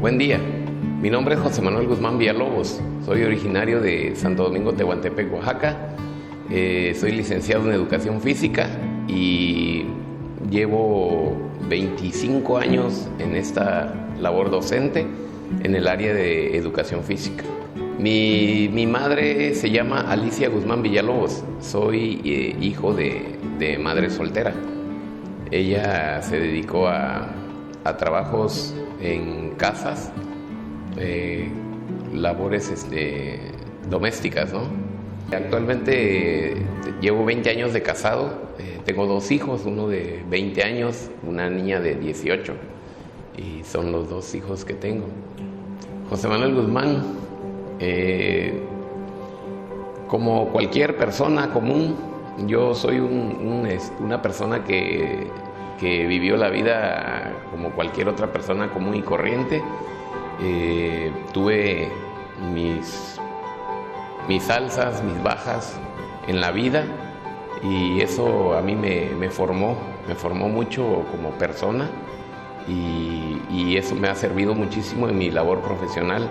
Buen día, mi nombre es José Manuel Guzmán Villalobos, soy originario de Santo Domingo Tehuantepec, Oaxaca, soy licenciado en Educación Física y llevo 25 años en esta labor docente en el área de Educación Física. Mi madre se llama Alicia Guzmán Villalobos, soy hijo de madre soltera. Ella se dedicó a trabajos en casas, labores domésticas, ¿no? Actualmente llevo 20 años de casado, tengo 2 hijos, uno de 20 años, una niña de 18, y son los 2 hijos que tengo. José Manuel Guzmán, como cualquier persona común, yo soy una persona que vivió la vida como cualquier otra persona común y corriente. Tuve mis alzas, mis bajas en la vida, y eso a mí me formó mucho como persona, y eso me ha servido muchísimo en mi labor profesional.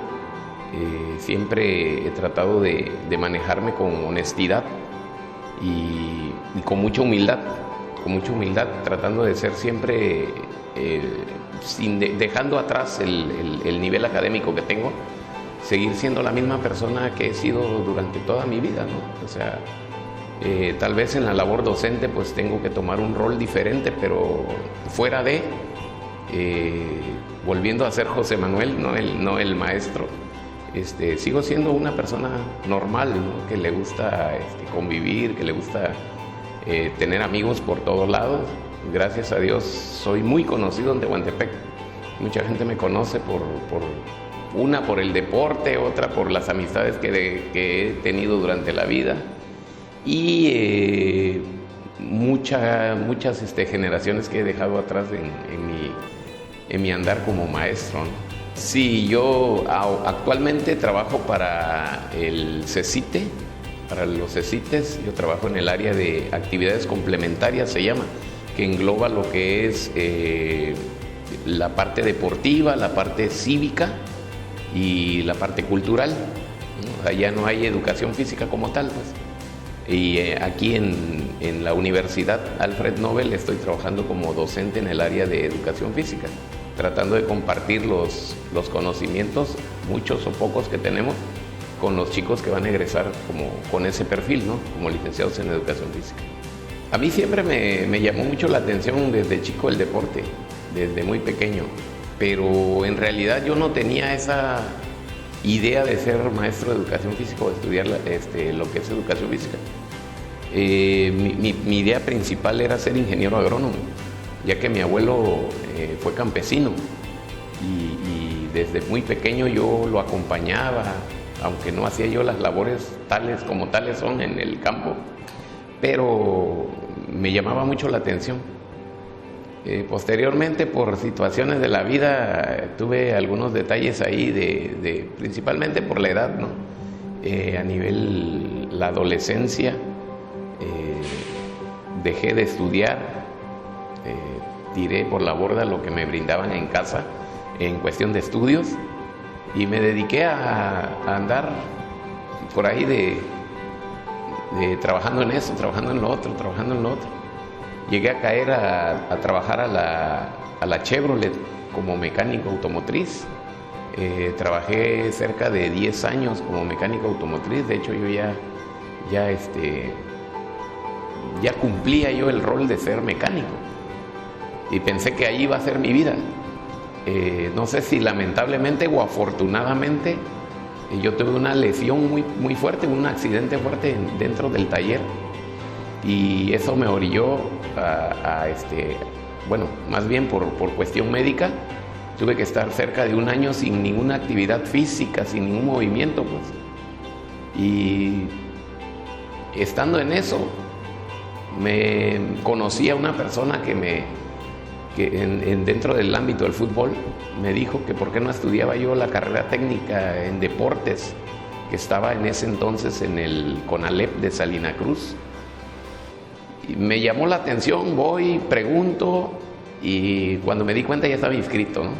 Siempre he tratado de manejarme con honestidad y con mucha humildad, tratando de ser siempre, dejando atrás el nivel académico que tengo, seguir siendo la misma persona que he sido durante toda mi vida, ¿no? O sea, tal vez en la labor docente pues tengo que tomar un rol diferente, pero fuera de, volviendo a ser José Manuel, no el maestro, sigo siendo una persona normal, ¿no? Que le gusta convivir, que le gusta tener amigos por todos lados. Gracias a Dios soy muy conocido en Tehuantepec. Mucha gente me conoce por el deporte, otra por las amistades que he tenido durante la vida, y muchas generaciones que he dejado atrás en mi andar como maestro, ¿no? Sí, yo actualmente trabajo para el CECITE, para los CECITES. Yo trabajo en el área de actividades complementarias, se llama, que engloba lo que es la parte deportiva, la parte cívica y la parte cultural, ¿no? O sea, ya no hay educación física como tal, pues. Y aquí en la Universidad Alfred Nobel estoy trabajando como docente en el área de educación física, tratando de compartir los conocimientos, muchos o pocos que tenemos, con los chicos que van a egresar con ese perfil, ¿no? Como licenciados en educación física. A mí siempre me llamó mucho la atención desde chico el deporte, desde muy pequeño, pero en realidad yo no tenía esa idea de ser maestro de educación física o de estudiar lo que es educación física. Mi idea principal era ser ingeniero agrónomo, ya que mi abuelo fue campesino, y desde muy pequeño yo lo acompañaba, aunque no hacía yo las labores tales como tales son en el campo, pero me llamaba mucho la atención. Posteriormente, por situaciones de la vida, tuve algunos detalles ahí, principalmente por la edad, ¿no? A nivel la adolescencia, dejé de estudiar, tiré por la borda lo que me brindaban en casa en cuestión de estudios, y me dediqué a andar por ahí trabajando en eso, trabajando en lo otro. Llegué a caer a trabajar a la Chevrolet como mecánico automotriz. Trabajé cerca de 10 años como mecánico automotriz. De hecho, yo ya cumplía yo el rol de ser mecánico, y pensé que ahí iba a ser mi vida. No sé si lamentablemente o afortunadamente, yo tuve una lesión muy fuerte, un accidente fuerte dentro del taller, y eso me orilló bueno, más bien por cuestión médica, tuve que estar cerca de 1 año sin ninguna actividad física, sin ningún movimiento, pues. Y estando en eso, me conocí a una persona que dentro del ámbito del fútbol me dijo que por qué no estudiaba yo la carrera técnica en deportes, que estaba en ese entonces en el CONALEP de Salina Cruz. Y me llamó la atención, voy, pregunto, y cuando me di cuenta ya estaba inscrito, ¿no?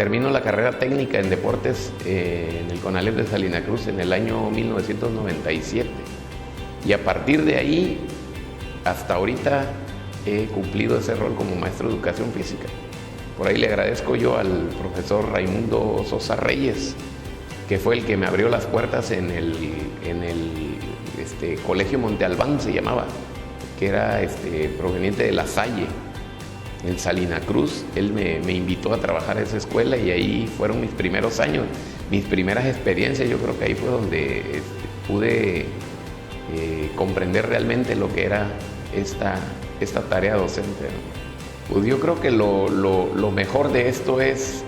termino la carrera técnica en deportes en el CONALEP de Salina Cruz en el año 1997. Y a partir de ahí, hasta ahorita, he cumplido ese rol como maestro de educación física. Por ahí le agradezco yo al profesor Raimundo Sosa Reyes, que fue el que me abrió las puertas en el Colegio Monte Albán, se llamaba, que era proveniente de La Salle, en Salina Cruz. Él me invitó a trabajar a esa escuela y ahí fueron mis primeros años, mis primeras experiencias. Yo creo que ahí fue donde pude comprender realmente lo que era esta tarea docente, ¿no? Pues yo creo que lo mejor de esto es,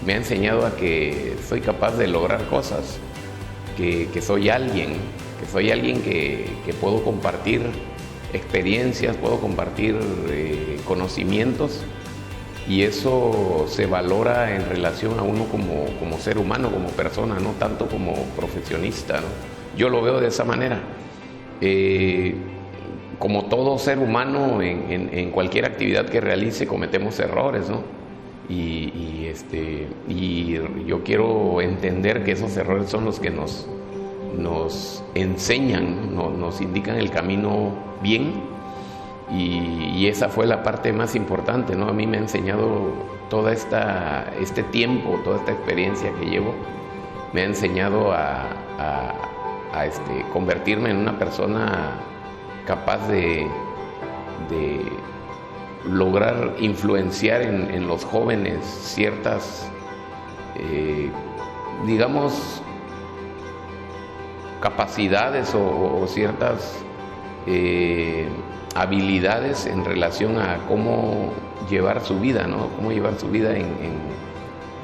me ha enseñado a que soy capaz de lograr cosas, que soy alguien que puedo compartir experiencias, puedo compartir conocimientos, y eso se valora en relación a uno como ser humano, como persona, no tanto como profesionista, ¿no? Yo lo veo de esa manera. Como todo ser humano, en cualquier actividad que realice cometemos errores, ¿no? Y yo quiero entender que esos errores son los que nos enseñan, nos indican el camino bien, y esa fue la parte más importante, ¿no? A mí me ha enseñado todo este tiempo, toda esta experiencia que llevo, me ha enseñado a convertirme en una persona capaz de lograr influenciar en los jóvenes ciertas, digamos, capacidades o ciertas habilidades en relación a cómo llevar su vida, ¿no? Cómo llevar su vida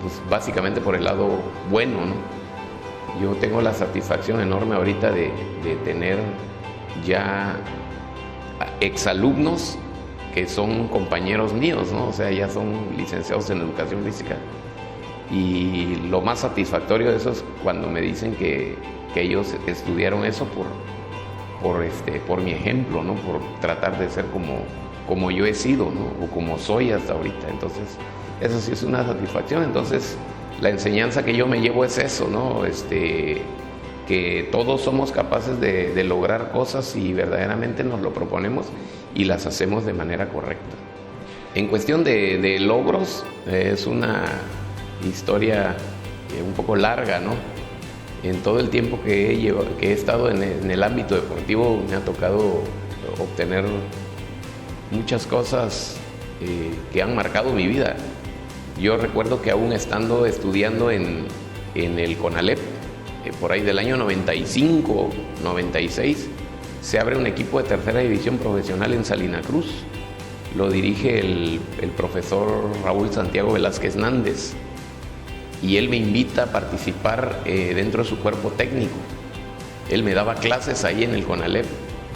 pues básicamente por el lado bueno, ¿no? Yo tengo la satisfacción enorme ahorita de tener ya exalumnos que son compañeros míos, ¿no? O sea, ya son licenciados en educación física. Y lo más satisfactorio de eso es cuando me dicen que ellos estudiaron eso por mi ejemplo, ¿no? Por tratar de ser como yo he sido, ¿no? O como soy hasta ahorita. Entonces, eso sí es una satisfacción. Entonces, la enseñanza que yo me llevo es eso, ¿no? Que todos somos capaces de lograr cosas si verdaderamente nos lo proponemos y las hacemos de manera correcta. En cuestión de logros, es una historia un poco larga, ¿no? En todo el tiempo que he estado en el ámbito deportivo me ha tocado obtener muchas cosas que han marcado mi vida. Yo recuerdo que aún estudiando en el CONALEP, por ahí del año 95, 96, se abre un equipo de tercera división profesional en Salina Cruz. Lo dirige el profesor Raúl Santiago Velázquez Nández, y él me invita a participar dentro de su cuerpo técnico. Él me daba clases ahí en el CONALEP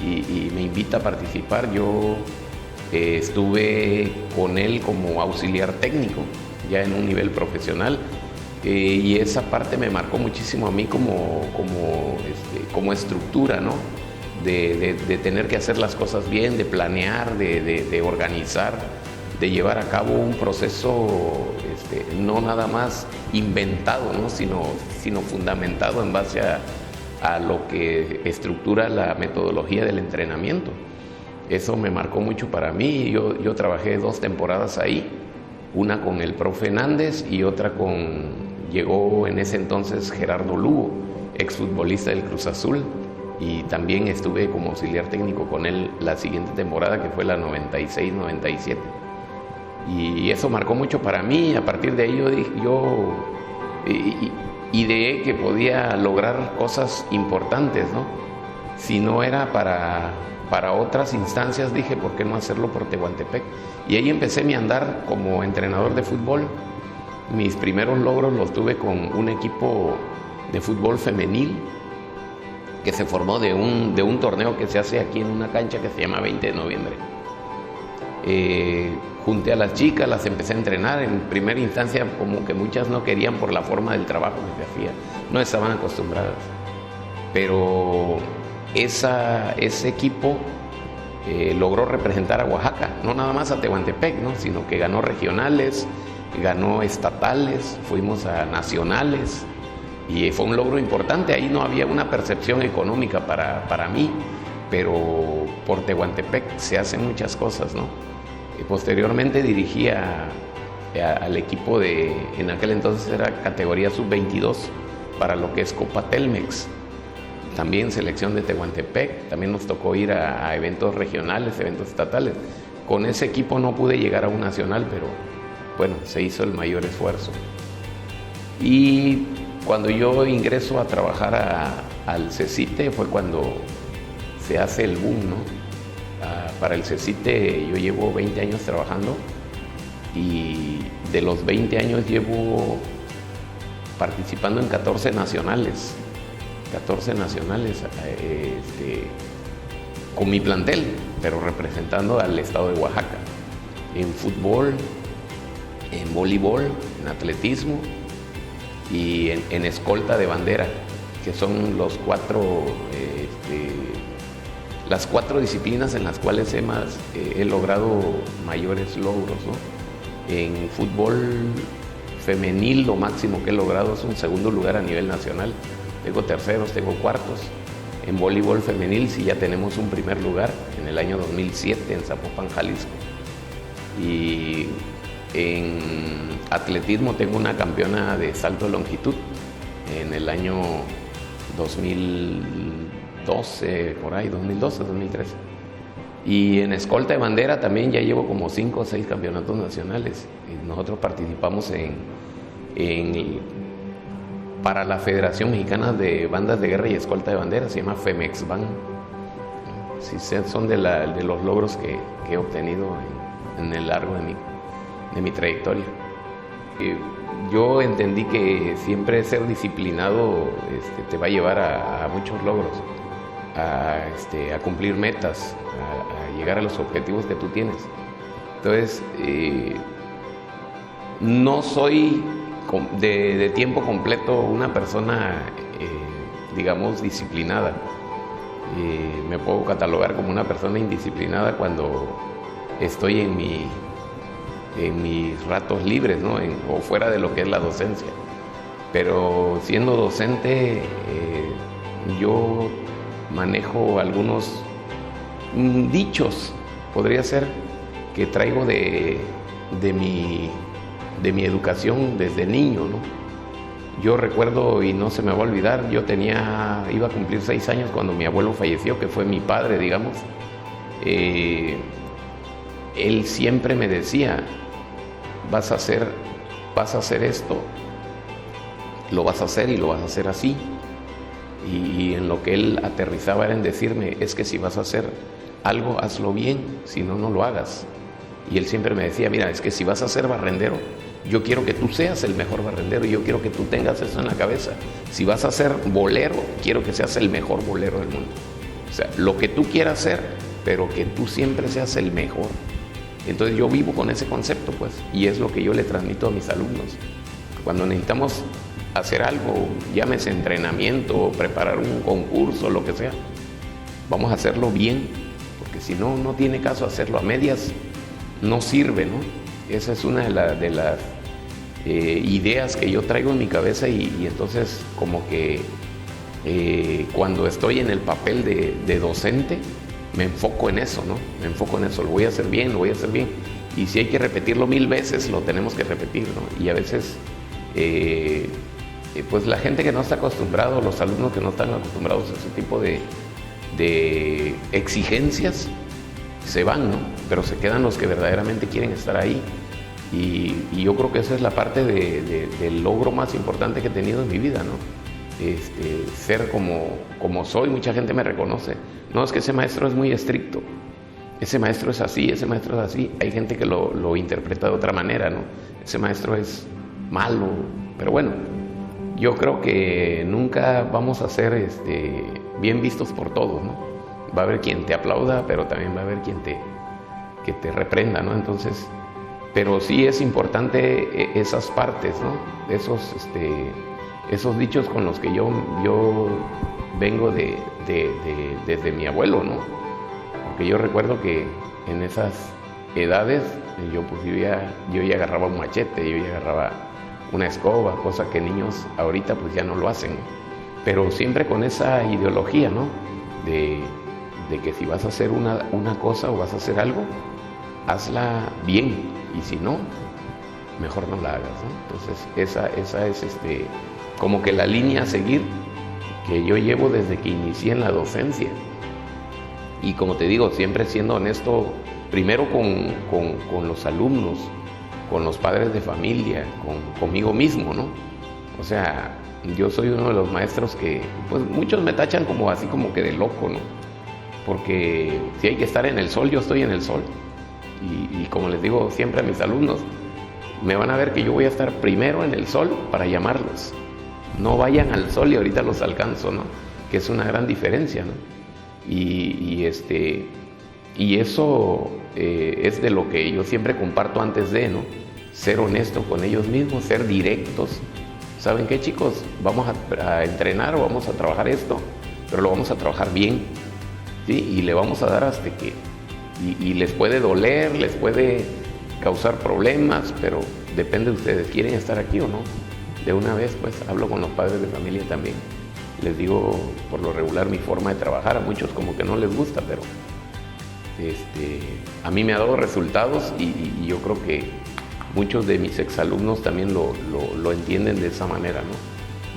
y me invita a participar. Yo estuve con él como auxiliar técnico, ya en un nivel profesional, y esa parte me marcó muchísimo a mí como estructura, ¿no? De tener que hacer las cosas bien, de planear, de organizar, de llevar a cabo un proceso no nada más inventado, ¿no? sino fundamentado en base a lo que estructura la metodología del entrenamiento. Eso me marcó mucho para mí. Yo trabajé 2 temporadas ahí, una con el profe Nández y otra llegó en ese entonces Gerardo Lugo, exfutbolista del Cruz Azul, y también estuve como auxiliar técnico con él la siguiente temporada, que fue la 96-97. Y eso marcó mucho para mí. A partir de ahí yo ideé que podía lograr cosas importantes, ¿no? Si no era para otras instancias, dije, ¿por qué no hacerlo por Tehuantepec? Y ahí empecé mi andar como entrenador de fútbol. Mis primeros logros los tuve con un equipo de fútbol femenil que se formó de un torneo que se hace aquí en una cancha que se llama 20 de noviembre. Junté a las chicas, las empecé a entrenar. En primera instancia, como que muchas no querían por la forma del trabajo que se hacía, no estaban acostumbradas. Pero ese equipo logró representar a Oaxaca, no nada más a Tehuantepec, ¿no? Sino que ganó regionales, ganó estatales, fuimos a nacionales y fue un logro importante. Ahí no había una percepción económica para mí, pero por Tehuantepec se hacen muchas cosas, ¿no? Y posteriormente dirigí al equipo en aquel entonces era categoría sub-22 para lo que es Copa Telmex. También selección de Tehuantepec, también nos tocó ir a eventos regionales, eventos estatales. Con ese equipo no pude llegar a un nacional, pero bueno, se hizo el mayor esfuerzo. Y cuando yo ingreso a trabajar al CECITE fue cuando se hace el boom, ¿no? Para el CECITE yo llevo 20 años trabajando y de los 20 años llevo participando en 14 nacionales con mi plantel, pero representando al estado de Oaxaca, en fútbol, en voleibol, en atletismo y en escolta de bandera, que son las cuatro disciplinas en las cuales he logrado mayores logros, ¿no? En fútbol femenil lo máximo que he logrado es un segundo lugar a nivel nacional. Tengo terceros, tengo cuartos. En voleibol femenil sí ya tenemos un primer lugar en el año 2007 en Zapopan, Jalisco. Y en atletismo tengo una campeona de salto de longitud en el año 2012, por ahí, 2012, 2013. Y en escolta de bandera también ya llevo como 5 o 6 campeonatos nacionales. Y nosotros participamos para la Federación Mexicana de Bandas de Guerra y Escolta de Bandera, se llama FEMEXBAN. Sí, son de los logros que he obtenido en el largo de mi trayectoria. Yo entendí que siempre ser disciplinado te va a llevar a muchos logros, a cumplir metas, a llegar a los objetivos que tú tienes. Entonces, no soy de tiempo completo una persona, digamos, disciplinada. Me puedo catalogar como una persona indisciplinada cuando estoy en mis ratos libres, ¿no? O fuera de lo que es la docencia. Pero siendo docente, yo manejo algunos dichos, podría ser, que traigo de mi educación desde niño, ¿no? Yo recuerdo, y no se me va a olvidar, iba a cumplir 6 años cuando mi abuelo falleció, que fue mi padre, digamos. Él siempre me decía, vas a hacer esto, lo vas a hacer y lo vas a hacer así. Y en lo que él aterrizaba era en decirme, es que si vas a hacer algo, hazlo bien, si no, no lo hagas. Y él siempre me decía, mira, es que si vas a ser barrendero, yo quiero que tú seas el mejor barrendero y yo quiero que tú tengas eso en la cabeza. Si vas a ser bolero, quiero que seas el mejor bolero del mundo. O sea, lo que tú quieras ser, pero que tú siempre seas el mejor. Entonces yo vivo con ese concepto, pues, y es lo que yo le transmito a mis alumnos. Cuando necesitamos hacer algo, llámese entrenamiento, preparar un concurso, lo que sea, vamos a hacerlo bien, porque si no, no tiene caso hacerlo a medias, no sirve, ¿no? Esa es una de las ideas que yo traigo en mi cabeza y entonces como que cuando estoy en el papel de docente, me enfoco en eso, ¿no? Me enfoco en eso, lo voy a hacer bien, lo voy a hacer bien. Y si hay que repetirlo 1000 veces, lo tenemos que repetir, ¿no? Y a veces, pues la gente que no está acostumbrado, los alumnos que no están acostumbrados a ese tipo de exigencias, se van, ¿no? Pero se quedan los que verdaderamente quieren estar ahí. Y yo creo que esa es la parte del logro más importante que he tenido en mi vida, ¿no? Ser como soy. Mucha gente me reconoce. No, es que ese maestro es muy estricto. Ese maestro es así, ese maestro es así. Hay gente que lo interpreta de otra manera, ¿no? Ese maestro es malo. Pero bueno, yo creo que nunca vamos a ser bien vistos por todos, ¿no? Va a haber quien te aplauda, pero también va a haber quien que te reprenda, ¿no? Entonces, pero sí es importante esas partes, ¿no? Esos dichos con los que yo vengo desde mi abuelo, ¿no? Porque yo recuerdo que en esas edades yo ya agarraba un machete, yo ya agarraba una escoba, cosa que niños ahorita pues ya no lo hacen, pero siempre con esa ideología, ¿no? De que si vas a hacer una cosa o vas a hacer algo, hazla bien, y si no, mejor no la hagas, ¿no? Entonces esa es como que la línea a seguir que yo llevo desde que inicié en la docencia. Y como te digo, siempre siendo honesto, primero con los alumnos, con los padres de familia, conmigo mismo, ¿no? O sea, yo soy uno de los maestros que, pues muchos me tachan como así como que de loco, ¿no? Porque si hay que estar en el sol, yo estoy en el sol. Y como les digo siempre a mis alumnos, me van a ver que yo voy a estar primero en el sol para llamarlos. No vayan al sol y ahorita los alcanzo, ¿no? Que es una gran diferencia, ¿no? Y eso es de lo que yo siempre comparto antes de, ¿no? Ser honesto con ellos mismos, ser directos. ¿Saben qué, chicos? Vamos a entrenar o vamos a trabajar esto, pero lo vamos a trabajar bien, ¿sí? Y le vamos a dar hasta que... Y les puede doler, les puede causar problemas, pero depende de ustedes. ¿Quieren estar aquí o no? De una vez, pues, hablo con los padres de familia también. Les digo, por lo regular, mi forma de trabajar. A muchos como que no les gusta, pero a mí me ha dado resultados y yo creo que muchos de mis exalumnos también lo entienden de esa manera, ¿no?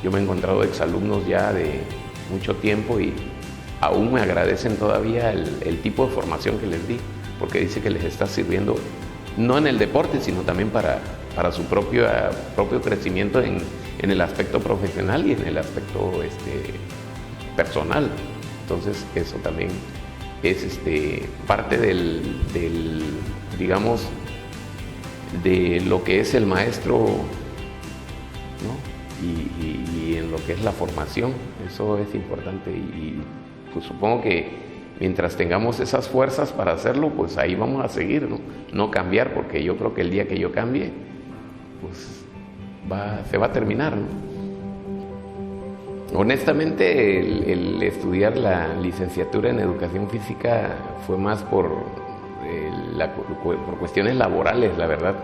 Yo me he encontrado exalumnos ya de mucho tiempo y aún me agradecen todavía el tipo de formación que les di, porque dice que les está sirviendo no en el deporte, sino también para su propio crecimiento en el aspecto profesional y en el aspecto personal. Entonces eso también es parte del digamos, de lo que es el maestro, ¿no? Y en lo que es la formación, eso es importante y pues supongo que mientras tengamos esas fuerzas para hacerlo, pues ahí vamos a seguir, ¿no? No cambiar, porque yo creo que el día que yo cambie, pues se va a terminar, ¿no? Honestamente, el estudiar la licenciatura en Educación Física fue más por cuestiones laborales, la verdad,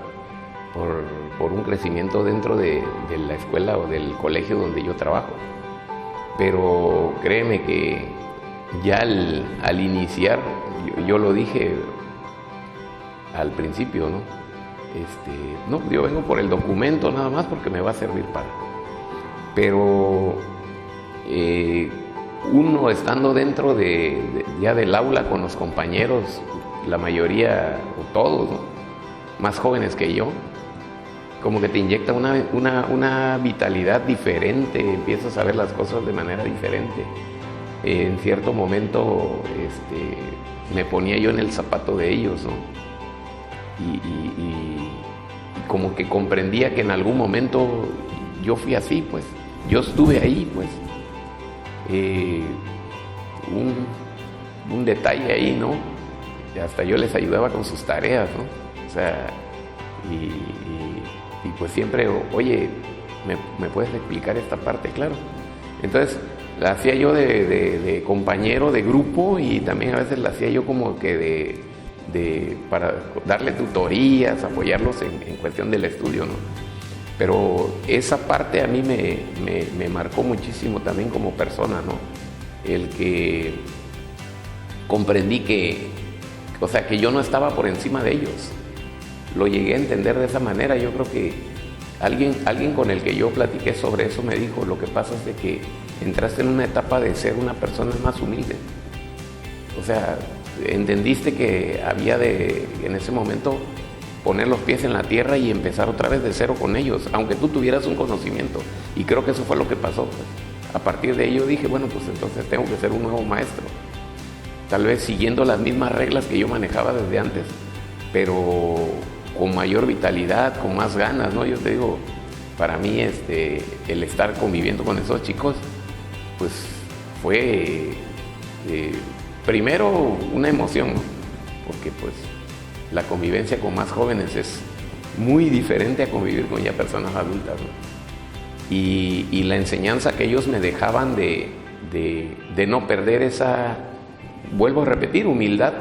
por un crecimiento dentro de la escuela o del colegio donde yo trabajo. Pero créeme que ya al iniciar, yo lo dije al principio, ¿no? No, yo vengo por el documento nada más porque me va a servir para. Pero uno estando dentro ya del aula con los compañeros, la mayoría o todos, ¿no? Más jóvenes que yo, como que te inyecta una vitalidad diferente, empiezas a ver las cosas de manera diferente. En cierto momento me ponía yo en el zapato de ellos, ¿no? Y como que comprendía que en algún momento yo fui así, pues, yo estuve ahí, pues. Un detalle ahí, ¿no? Y hasta yo les ayudaba con sus tareas, ¿no? O sea, y pues siempre, oye, ¿me puedes explicar esta parte? Claro. Entonces, la hacía yo de compañero, de grupo, y también a veces la hacía yo como que para darle tutorías, apoyarlos en cuestión del estudio, ¿no? Pero esa parte a mí me marcó muchísimo también como persona, ¿no? El que comprendí que yo no estaba por encima de ellos. Lo llegué a entender de esa manera. Yo creo que alguien con el que yo platiqué sobre eso me dijo, lo que pasa es de que entraste en una etapa de ser una persona más humilde. O sea, entendiste que había en ese momento, poner los pies en la tierra y empezar otra vez de cero con ellos, aunque tú tuvieras un conocimiento. Y creo que eso fue lo que pasó, pues. A partir de ello dije, bueno, pues entonces tengo que ser un nuevo maestro. Tal vez siguiendo las mismas reglas que yo manejaba desde antes, pero con mayor vitalidad, con más ganas, ¿no? Yo te digo, para mí el estar conviviendo con esos chicos, pues fue primero una emoción, ¿no? Porque pues la convivencia con más jóvenes es muy diferente a convivir con ya personas adultas, ¿no? Y la enseñanza que ellos me dejaban de no perder esa, vuelvo a repetir, humildad,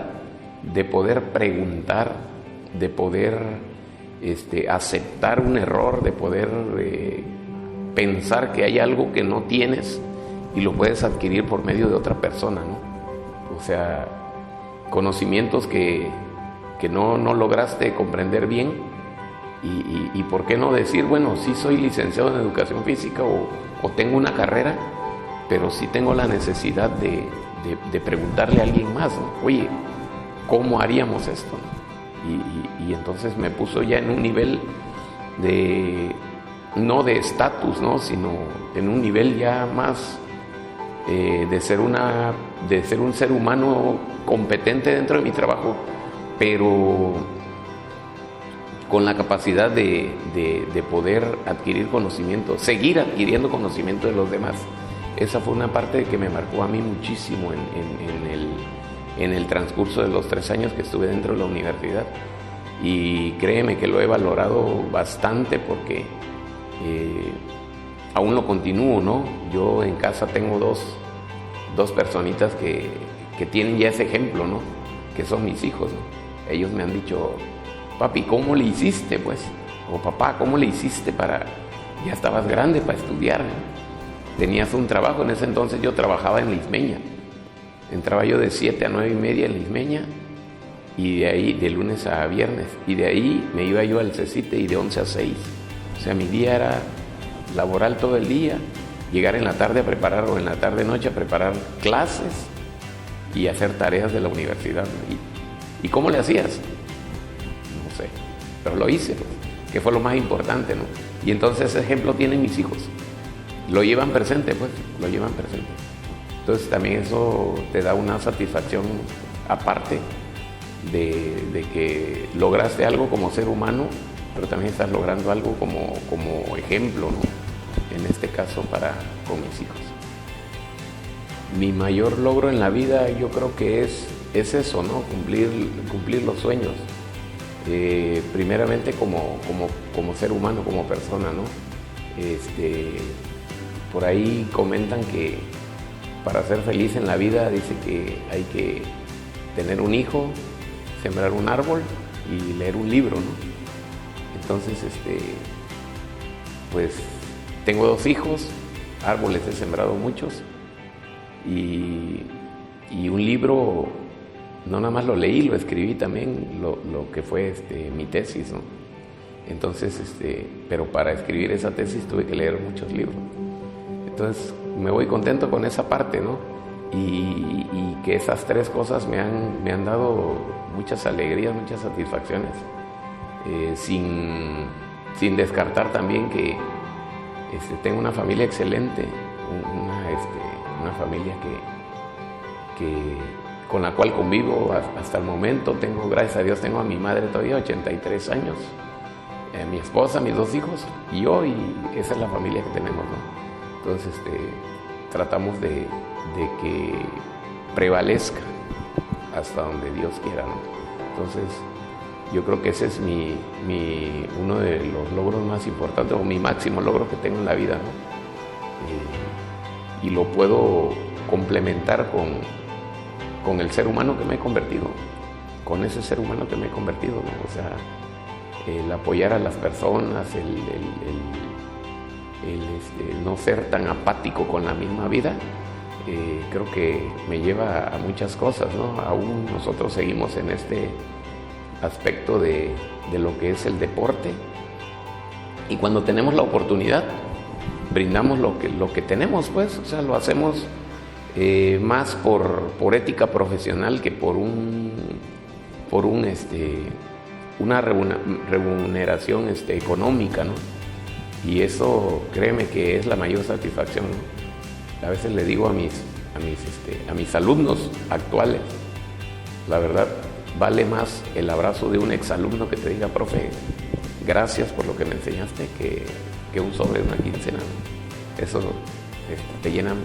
de poder preguntar, de poder aceptar un error, de poder pensar que hay algo que no tienes y lo puedes adquirir por medio de otra persona, ¿no? O sea, conocimientos que no lograste comprender bien y por qué no decir, bueno, sí soy licenciado en educación física o tengo una carrera, pero sí tengo la necesidad de preguntarle a alguien más, ¿no? Oye, ¿cómo haríamos esto? Y entonces me puso ya en un nivel no de estatus, ¿no? Sino en un nivel ya más de ser un ser humano competente dentro de mi trabajo, pero con la capacidad de poder adquirir conocimiento, seguir adquiriendo conocimiento de los demás. Esa fue una parte que me marcó a mí muchísimo en el transcurso de los 3 años que estuve dentro de la universidad. Y créeme que lo he valorado bastante porque aún lo continúo, ¿no? Yo en casa tengo dos personitas que tienen ya ese ejemplo, ¿no? Que son mis hijos, ¿no? Ellos me han dicho, papi, ¿cómo le hiciste, pues? O papá, ¿cómo le hiciste ya estabas grande para estudiar, ¿no? Tenías un trabajo, en ese entonces yo trabajaba en Lismeña. Entraba yo de 7 a 9:30 en Lismeña y de ahí de lunes a viernes. Y de ahí me iba yo al CECITE y de 11 a 6. O sea, mi día era laboral todo el día, llegar en la tarde a preparar o en la tarde-noche a preparar clases y hacer tareas de la universidad. ¿Y cómo le hacías? No sé, pero lo hice, pues, que fue lo más importante, ¿no? Y entonces ese ejemplo tienen mis hijos. Lo llevan presente, pues, lo llevan presente. Entonces también eso te da una satisfacción aparte de que lograste algo como ser humano, pero también estás logrando algo como ejemplo, ¿no? En este caso con mis hijos. Mi mayor logro en la vida yo creo que es eso, ¿no? Cumplir los sueños. Primeramente como ser humano, como persona, ¿no? Por ahí comentan que para ser feliz en la vida dice que hay que tener un hijo, sembrar un árbol y leer un libro, ¿no? Entonces, pues tengo 2 hijos, árboles he sembrado muchos y un libro no nada más lo leí, lo escribí también, lo que fue mi tesis, ¿no? Entonces, pero para escribir esa tesis tuve que leer muchos libros. Entonces me voy contento con esa parte, ¿no? Y que esas 3 cosas me han dado muchas alegrías, muchas satisfacciones, sin descartar también que tengo una familia excelente, una familia con la cual convivo hasta el momento. Gracias a Dios, tengo a mi madre todavía, 83 años, mi esposa, mis 2 hijos y yo, y esa es la familia que tenemos, ¿no? Entonces tratamos de que prevalezca hasta donde Dios quiera, ¿no? Entonces yo creo que ese es uno de los logros más importantes, o mi máximo logro que tengo en la vida, ¿no? Y lo puedo complementar con el ser humano que me he convertido, con ese ser humano que me he convertido, ¿no? O sea, el apoyar a las personas, el no ser tan apático con la misma vida, creo que me lleva a muchas cosas, ¿no? Aún nosotros seguimos en este aspecto de lo que es el deporte, y cuando tenemos la oportunidad brindamos lo que tenemos, pues, o sea, lo hacemos más por ética profesional que por una remuneración económica, ¿no? Y eso, créeme que es la mayor satisfacción, ¿no? A veces le digo a mis alumnos actuales, la verdad, vale más el abrazo de un exalumno que te diga, profe, gracias por lo que me enseñaste, que un sobre de una quincena, ¿no? Eso te llena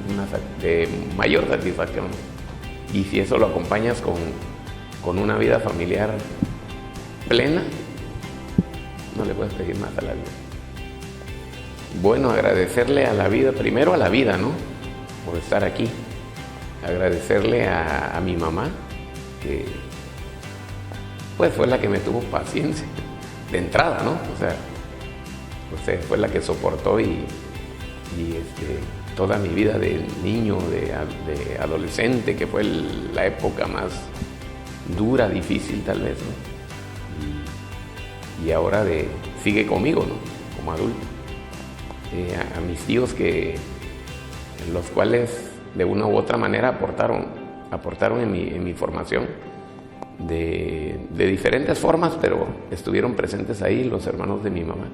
de mayor satisfacción. Y si eso lo acompañas con una vida familiar plena, no le puedes pedir más a la vida. Bueno, agradecerle a la vida, primero a la vida, ¿no? Por estar aquí. Agradecerle a mi mamá, pues fue la que me tuvo paciencia de entrada, ¿no? O sea, pues fue la que soportó y toda mi vida de niño, de adolescente, que fue la época más dura, difícil tal vez, ¿no? Y ahora sigue conmigo, ¿no? Como adulto. A mis tíos los cuales de una u otra manera aportaron en mi formación de diferentes formas, pero estuvieron presentes ahí los hermanos de mi mamá.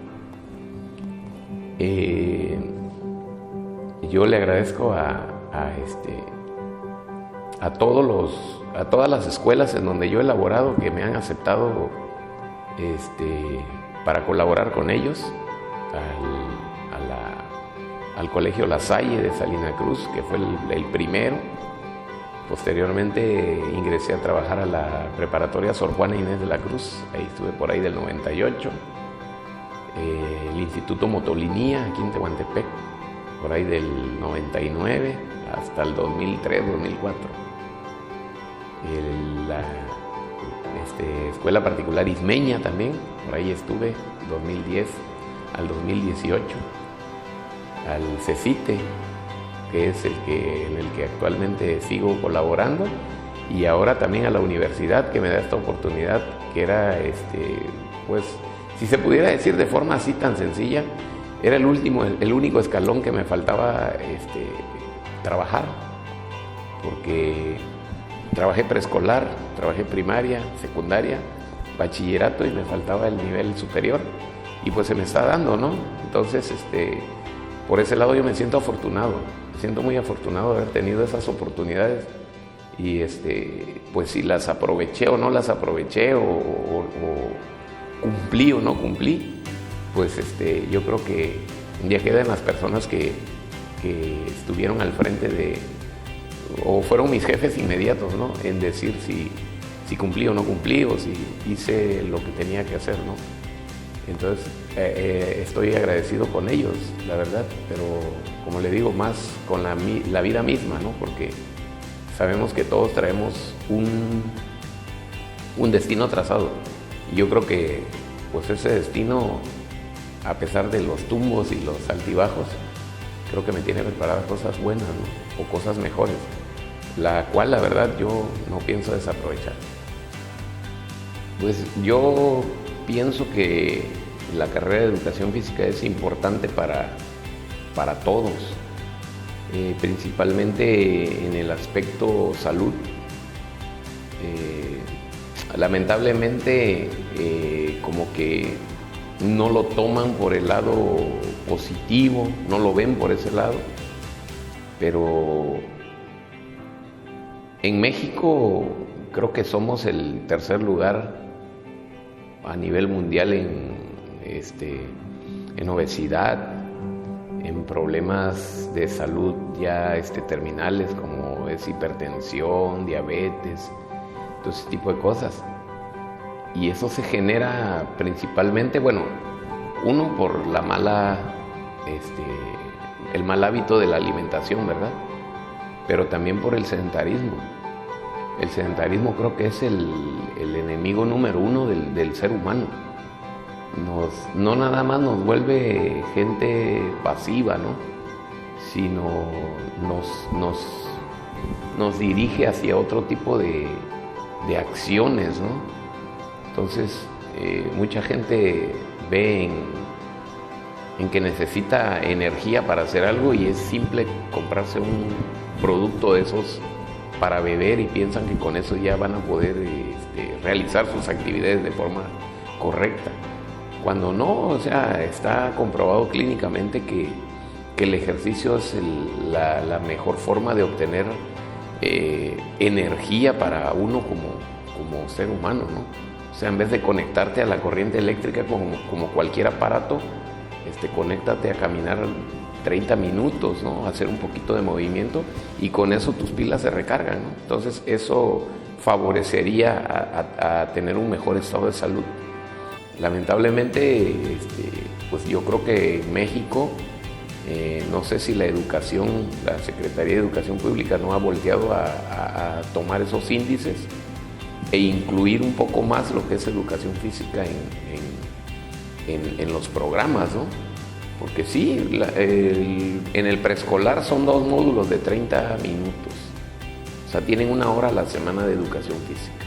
Yo le agradezco a todas las escuelas en donde yo he laborado, que me han aceptado para colaborar con ellos, al colegio La Salle de Salina Cruz, que fue el primero. Posteriormente ingresé a trabajar a la preparatoria Sor Juana Inés de la Cruz, ahí estuve por ahí del 98. El Instituto Motolinía, aquí en Tehuantepec, por ahí del 99 hasta el 2003, 2004. La escuela particular Ismeña también, por ahí estuve, 2010 al 2018. Al CECITE, que es en el que actualmente sigo colaborando, y ahora también a la universidad, que me da esta oportunidad, que era, pues, si se pudiera decir de forma así tan sencilla, era el único escalón que me faltaba trabajar, porque trabajé preescolar, trabajé primaria, secundaria, bachillerato, y me faltaba el nivel superior, y pues se me está dando, ¿no? Entonces, por ese lado yo me siento afortunado, me siento muy afortunado de haber tenido esas oportunidades, y pues si las aproveché o no las aproveché, o cumplí o no cumplí, pues yo creo que ya quedan las personas que estuvieron al frente o fueron mis jefes inmediatos, ¿no? En decir si cumplí o no cumplí, o si hice lo que tenía que hacer, ¿no? Entonces estoy agradecido con ellos, la verdad, pero como le digo, más con la vida misma, ¿no? Porque sabemos que todos traemos un destino trazado, y yo creo que pues ese destino, a pesar de los tumbos y los altibajos, creo que me tiene preparadas cosas buenas, ¿no? O cosas mejores, la cual la verdad yo no pienso desaprovechar. Pues yo pienso que la carrera de educación física es importante para todos, principalmente en el aspecto salud. Lamentablemente como que no lo toman por el lado positivo, no lo ven por ese lado, pero en México creo que somos el tercer lugar a nivel mundial en obesidad, en problemas de salud ya terminales, como es hipertensión, diabetes, todo ese tipo de cosas. Y eso se genera principalmente, bueno, uno por el mal hábito de la alimentación, ¿verdad? Pero también por el sedentarismo. El sedentarismo creo que es el enemigo número uno del ser humano. No nada más nos vuelve gente pasiva, ¿no? Sino nos dirige hacia otro tipo de acciones, ¿no? Entonces, mucha gente ve en que necesita energía para hacer algo, y es simple comprarse un producto de esos para beber, y piensan que con eso ya van a poder realizar sus actividades de forma correcta. Cuando no, o sea, está comprobado clínicamente que el ejercicio es la mejor forma de obtener energía para uno como ser humano, ¿no? O sea, en vez de conectarte a la corriente eléctrica como cualquier aparato, conéctate a caminar 30 minutos, ¿no? Hacer un poquito de movimiento, y con eso tus pilas se recargan, ¿no? Entonces eso favorecería a tener un mejor estado de salud. Lamentablemente, pues yo creo que en México, no sé si la Secretaría de Educación Pública no ha volteado a tomar esos índices, e incluir un poco más lo que es educación física en los programas, ¿no? Porque sí, en el preescolar son 2 módulos de 30 minutos. O sea, tienen 1 hora a la semana de educación física.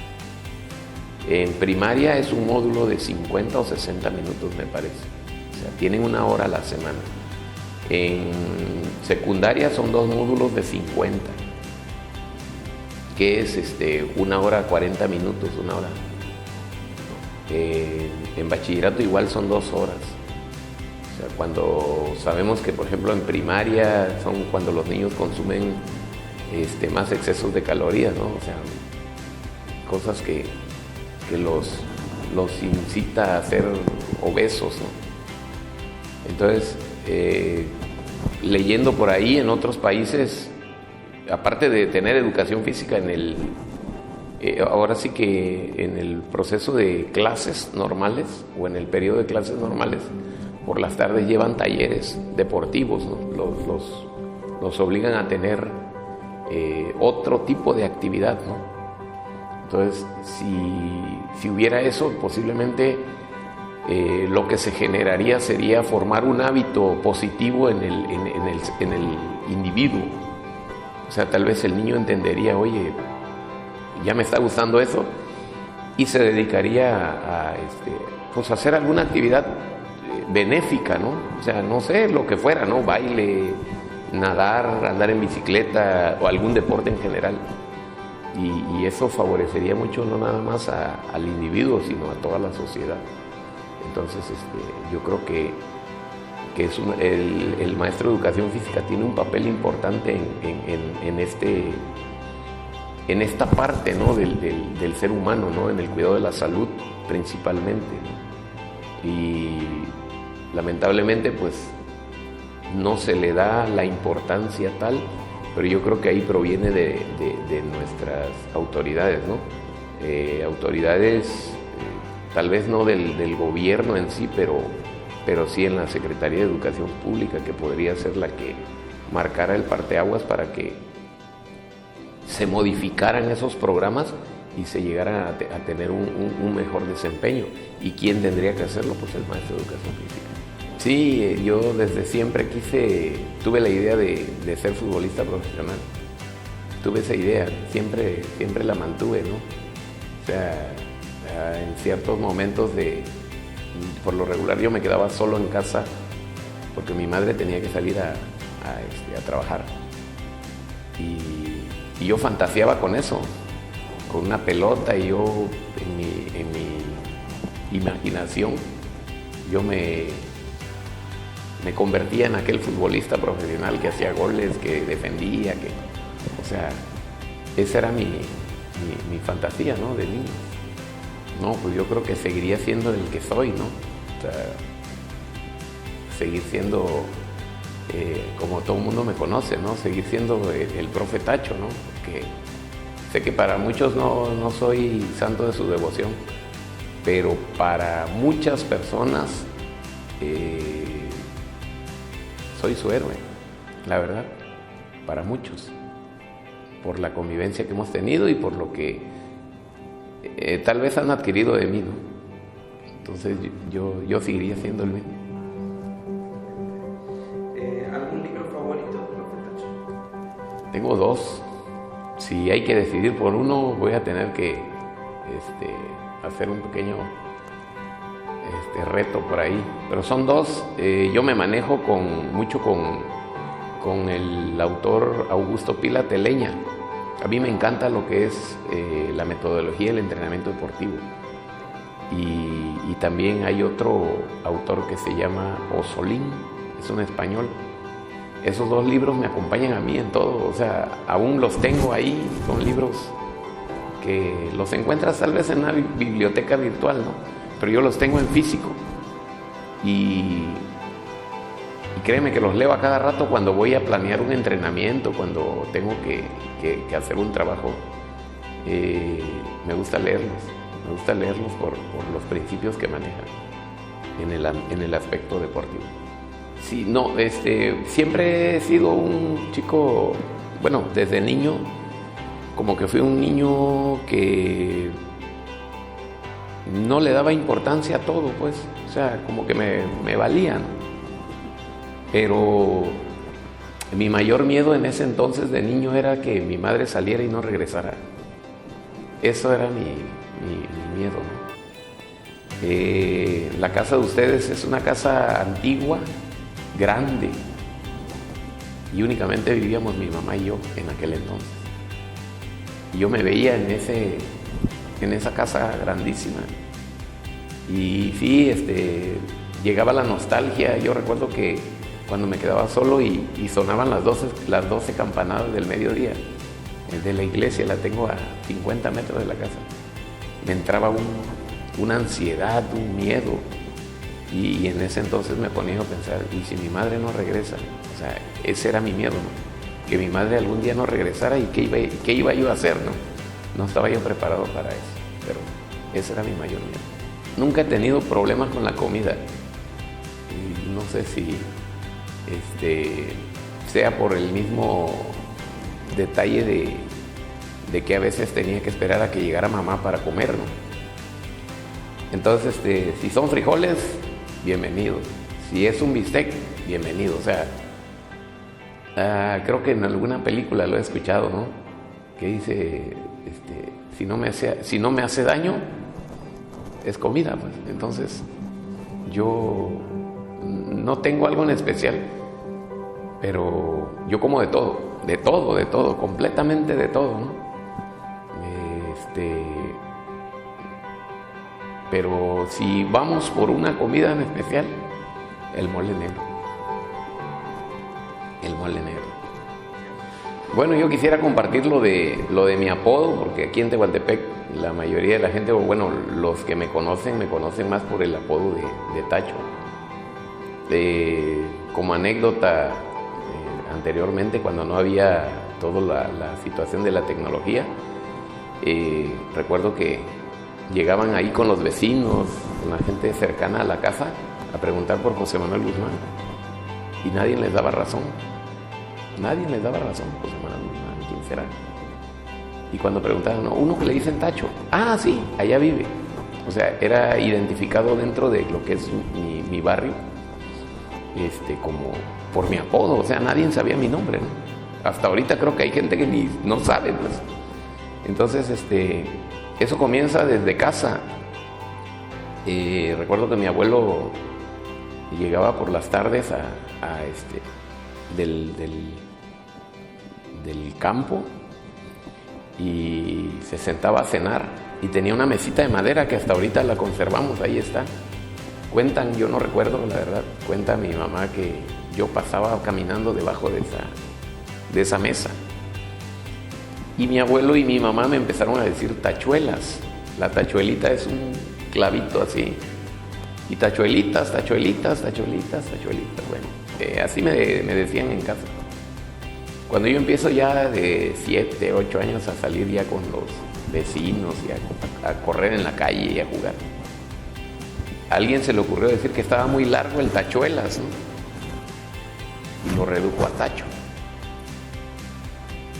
En primaria es un módulo de 50 o 60 minutos, me parece. O sea, tienen 1 hora a la semana. En secundaria son 2 módulos de 50, que es 1 hora 40 minutos, 1 hora. En bachillerato igual son 2 horas. O sea, cuando sabemos que, por ejemplo, en primaria son cuando los niños consumen más excesos de calorías, ¿no? O sea, cosas que los incita a ser obesos, ¿no? Entonces, leyendo por ahí en otros países, aparte de tener educación física ahora sí que en el proceso de clases normales o en el periodo de clases normales, por las tardes llevan talleres deportivos, ¿no? Los obligan a tener otro tipo de actividad, ¿no? Entonces, si hubiera eso, posiblemente lo que se generaría sería formar un hábito positivo en el individuo. O sea, tal vez el niño entendería, oye, ya me está gustando eso, y se dedicaría a hacer alguna actividad benéfica, ¿no? O sea, no sé, lo que fuera, ¿no? Baile, nadar, andar en bicicleta o algún deporte en general. Y eso favorecería mucho no nada más al individuo, sino a toda la sociedad. Entonces, yo creo que el maestro de educación física tiene un papel importante en esta parte, ¿no? del ser humano, ¿no? En el cuidado de la salud principalmente, ¿no? Y lamentablemente, pues, no se le da la importancia tal, pero yo creo que ahí proviene de nuestras autoridades, ¿no? Autoridades, tal vez no del gobierno en sí, pero sí en la Secretaría de Educación Pública, que podría ser la que marcara el parteaguas para que se modificaran esos programas y se llegara a tener un mejor desempeño. ¿Y quién tendría que hacerlo? Pues el maestro de educación física. Sí, yo desde siempre tuve la idea de ser futbolista profesional. Tuve esa idea, siempre la mantuve, ¿no? O sea, en ciertos momentos por lo regular yo me quedaba solo en casa porque mi madre tenía que salir a trabajar. Y yo fantaseaba con eso, con una pelota, y yo en mi imaginación yo me convertía en aquel futbolista profesional que hacía goles, que defendía, o sea, esa era mi fantasía, ¿no? De niño. No, pues yo creo que seguiría siendo el que soy, ¿no? O sea, seguir siendo como todo el mundo me conoce, ¿no? Seguir siendo el profe Tacho, ¿no? Porque sé que para muchos no soy santo de su devoción, pero para muchas personas soy su héroe, la verdad, para muchos, por la convivencia que hemos tenido y por lo que tal vez han adquirido de mí, ¿no? Entonces yo seguiría siendo el mismo. ¿Algún libro favorito, profe Tacho? Tengo 2. Si hay que decidir por uno, voy a tener que hacer un pequeño reto por ahí. Pero son 2. Yo me manejo mucho con el autor Augusto Pila Teleña. A mí me encanta lo que es la metodología del entrenamiento deportivo. Y también hay otro autor que se llama Osolín, es un español. Esos 2 libros me acompañan a mí en todo, o sea, aún los tengo ahí. Son libros que los encuentras tal vez en una biblioteca virtual, ¿no? Pero yo los tengo en físico. Y créeme que los leo a cada rato cuando voy a planear un entrenamiento, cuando tengo que hacer un trabajo. Me gusta leerlos por los principios que manejan en el aspecto deportivo. Sí, no, siempre he sido un chico, bueno, desde niño, como que fui un niño que no le daba importancia a todo, pues, o sea, como que me valían. Pero mi mayor miedo en ese entonces de niño era que mi madre saliera y no regresara. Eso era mi miedo, ¿no? La casa de ustedes es una casa antigua, grande, y únicamente vivíamos mi mamá y yo en aquel entonces. Y yo me veía en esa casa grandísima. Y sí, llegaba la nostalgia. Yo recuerdo que cuando me quedaba solo y sonaban las 12 campanadas del mediodía de la iglesia, la tengo a 50 metros de la casa, me entraba una ansiedad, un miedo, y en ese entonces me ponía a pensar, ¿y si mi madre no regresa? O sea, ese era mi miedo, ¿no? Que mi madre algún día no regresara, y qué iba yo a hacer, ¿no? No estaba yo preparado para eso, pero ese era mi mayor miedo. Nunca he tenido problemas con la comida, y no sé si sea por el mismo detalle de que a veces tenía que esperar a que llegara mamá para comer, ¿no? Entonces, si son frijoles, bienvenido. Si es un bistec, bienvenido. O sea, creo que en alguna película lo he escuchado, ¿no? Que dice, si no me hace daño, es comida, pues. Entonces, yo no tengo algo en especial, pero yo como de todo, completamente de todo, ¿no? Pero si vamos por una comida en especial, el mole negro. El mole negro. Bueno, yo quisiera compartir lo de mi apodo, porque aquí en Tehuantepec la mayoría de la gente, o bueno, los que me conocen más por el apodo de Tacho. Como anécdota, anteriormente, cuando no había toda la situación de la tecnología, recuerdo que llegaban ahí con los vecinos, con la gente cercana a la casa, a preguntar por José Manuel Guzmán, y nadie les daba razón. Nadie les daba razón, José Manuel Guzmán, ¿quién será? Y cuando preguntaban, no, uno que le dicen Tacho, ah, sí, allá vive. O sea, era identificado dentro de lo que es mi barrio, como por mi apodo. O sea, nadie sabía mi nombre, ¿no? Hasta ahorita creo que hay gente que ni no sabe, pues. Entonces, eso comienza desde casa. Recuerdo que mi abuelo llegaba por las tardes del campo y se sentaba a cenar, y tenía una mesita de madera que hasta ahorita la conservamos, ahí está. Cuentan, yo no recuerdo, la verdad, cuenta mi mamá que yo pasaba caminando debajo de esa mesa. Y mi abuelo y mi mamá me empezaron a decir tachuelas. La tachuelita es un clavito así. Y tachuelitas. Bueno, así me decían en casa. Cuando yo empiezo ya de 7, 8 años a salir ya con los vecinos y a correr en la calle y a jugar, a alguien se le ocurrió decir que estaba muy largo el tachuelas, ¿no? Y lo redujo a Tacho.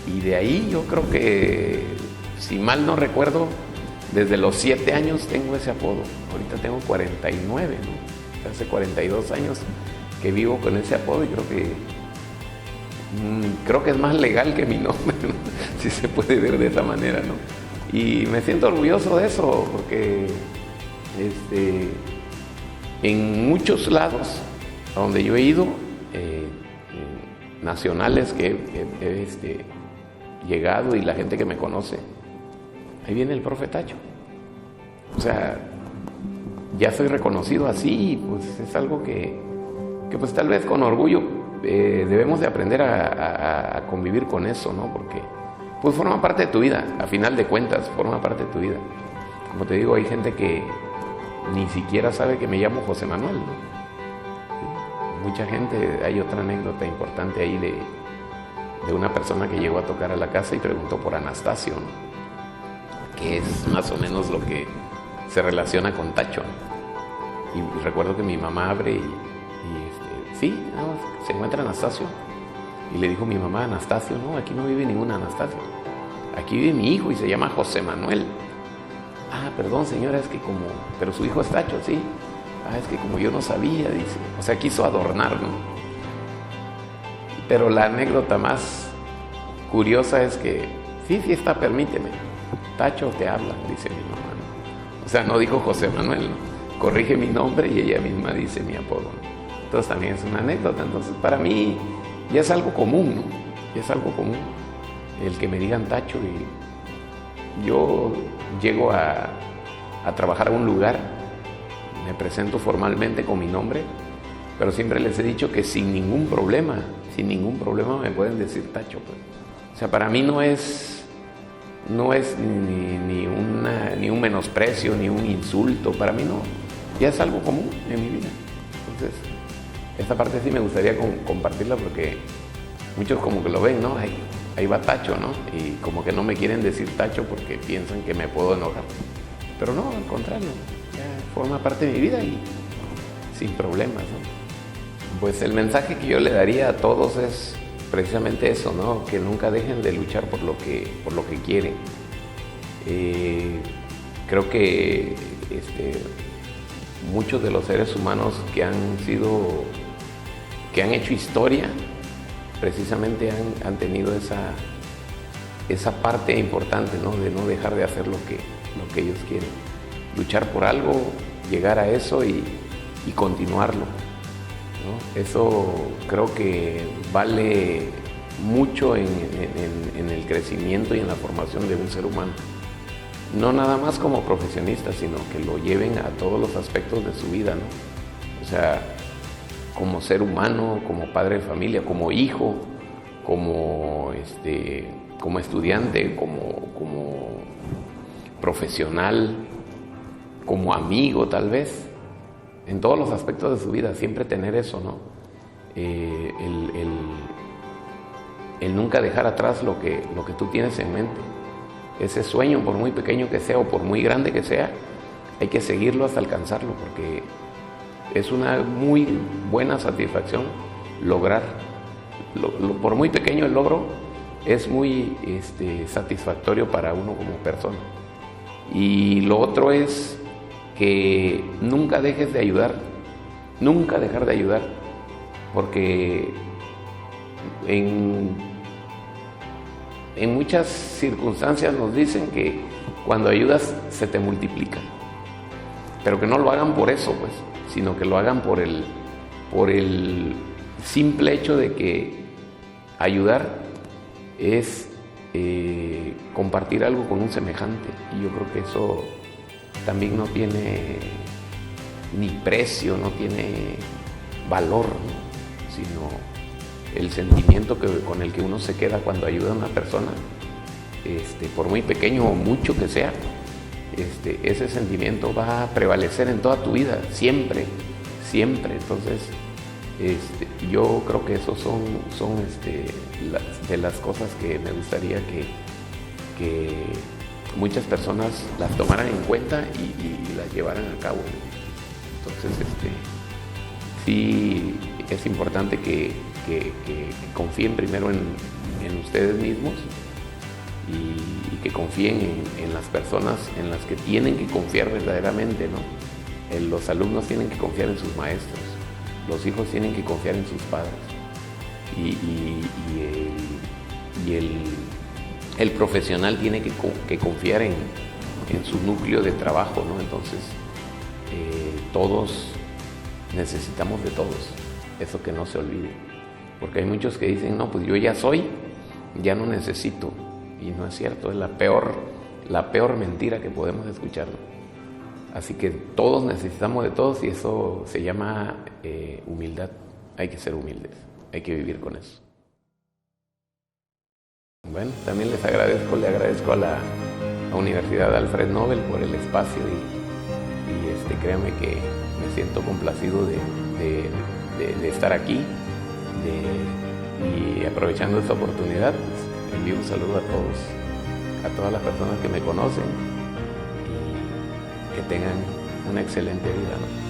Y de ahí yo creo que, si mal no recuerdo, desde los 7 años tengo ese apodo. Ahorita tengo 49, ¿no? Hace 42 años que vivo con ese apodo, y creo que es más legal que mi nombre, ¿no? Si se puede ver de esa manera, ¿no? Y me siento orgulloso de eso, porque en muchos lados a donde yo he ido, nacionales que he llegado, y la gente que me conoce, ahí viene el profe Tacho. O sea, ya soy reconocido así, y pues es algo que pues tal vez con orgullo debemos de aprender a convivir con eso, ¿no? Porque pues forma parte de tu vida, a final de cuentas, forma parte de tu vida. Como te digo, hay gente que ni siquiera sabe que me llamo José Manuel, ¿no? ¿Sí? Mucha gente, hay otra anécdota importante ahí de una persona que llegó a tocar a la casa y preguntó por Anastasio, ¿no? Que es más o menos lo que se relaciona con Tacho, ¿no? Y recuerdo que mi mamá abre y sí, se encuentra Anastasio. Y le dijo mi mamá, Anastasio, no, aquí no vive ningún Anastasio. Aquí vive mi hijo y se llama José Manuel. Ah, perdón señora, es que como, pero su hijo es Tacho, sí. Ah, es que como yo no sabía, dice. O sea, quiso adornar, ¿no? Pero la anécdota más curiosa es que, sí está, permíteme. Tacho te habla, dice mi mamá, ¿no? O sea, no dijo José Manuel, ¿no? Corrige mi nombre y ella misma dice mi apodo, ¿no? Entonces también es una anécdota. Entonces para mí ya es algo común, ¿no? Ya es algo común el que me digan Tacho. Y yo llego a trabajar a un lugar, me presento formalmente con mi nombre, pero siempre les he dicho que sin ningún problema me pueden decir Tacho, pues. O sea, para mí no es ni un menosprecio, ni un insulto, para mí no, ya es algo común en mi vida. Entonces, esta parte sí me gustaría compartirla porque muchos como que lo ven, ¿no? Ahí va Tacho, ¿no? Y como que no me quieren decir Tacho porque piensan que me puedo enojar. Pero no, al contrario, ya forma parte de mi vida y sin problemas, ¿no? Pues el mensaje que yo le daría a todos es precisamente eso, ¿no? Que nunca dejen de luchar por lo que quieren. Creo que muchos de los seres humanos que han hecho historia, precisamente han tenido esa parte importante, ¿no? De no dejar de hacer lo que ellos quieren. Luchar por algo, llegar a eso y continuarlo, ¿no? Eso creo que vale mucho en el crecimiento y en la formación de un ser humano. No nada más como profesionista, sino que lo lleven a todos los aspectos de su vida, ¿no? O sea, como ser humano, como padre de familia, como hijo, como estudiante, como profesional, como amigo tal vez, en todos los aspectos de su vida, siempre tener eso, ¿no? El nunca dejar atrás lo que tú tienes en mente. Ese sueño, por muy pequeño que sea o por muy grande que sea, hay que seguirlo hasta alcanzarlo, porque es una muy buena satisfacción lograr. Por muy pequeño el logro, es muy satisfactorio para uno como persona. Y lo otro es que nunca dejes de ayudar, nunca dejar de ayudar, porque en muchas circunstancias nos dicen que cuando ayudas se te multiplica, pero que no lo hagan por eso, pues, sino que lo hagan por el simple hecho de que ayudar es compartir algo con un semejante, y yo creo que eso también no tiene ni precio, no tiene valor, ¿no? Sino el sentimiento con el que uno se queda cuando ayuda a una persona, por muy pequeño o mucho que sea, ese sentimiento va a prevalecer en toda tu vida, siempre, siempre. Entonces, yo creo que esos son de las cosas que me gustaría que muchas personas las tomaran en cuenta y las llevaran a cabo. Entonces, sí es importante que confíen primero en ustedes mismos y que confíen en las personas en las que tienen que confiar verdaderamente, ¿no? Los alumnos tienen que confiar en sus maestros, los hijos tienen que confiar en sus padres y el profesional tiene que confiar en su núcleo de trabajo, ¿no? Entonces, todos necesitamos de todos, eso que no se olvide. Porque hay muchos que dicen, no, pues yo ya soy, ya no necesito. Y no es cierto, es la peor mentira que podemos escuchar, ¿no? Así que todos necesitamos de todos y eso se llama humildad. Hay que ser humildes, hay que vivir con eso. Bueno, también le agradezco a la Universidad Alfred Nobel por el espacio y créanme que me siento complacido de estar aquí. Y aprovechando esta oportunidad, pues, envío un saludo a todas las personas que me conocen y que tengan una excelente vida, ¿no?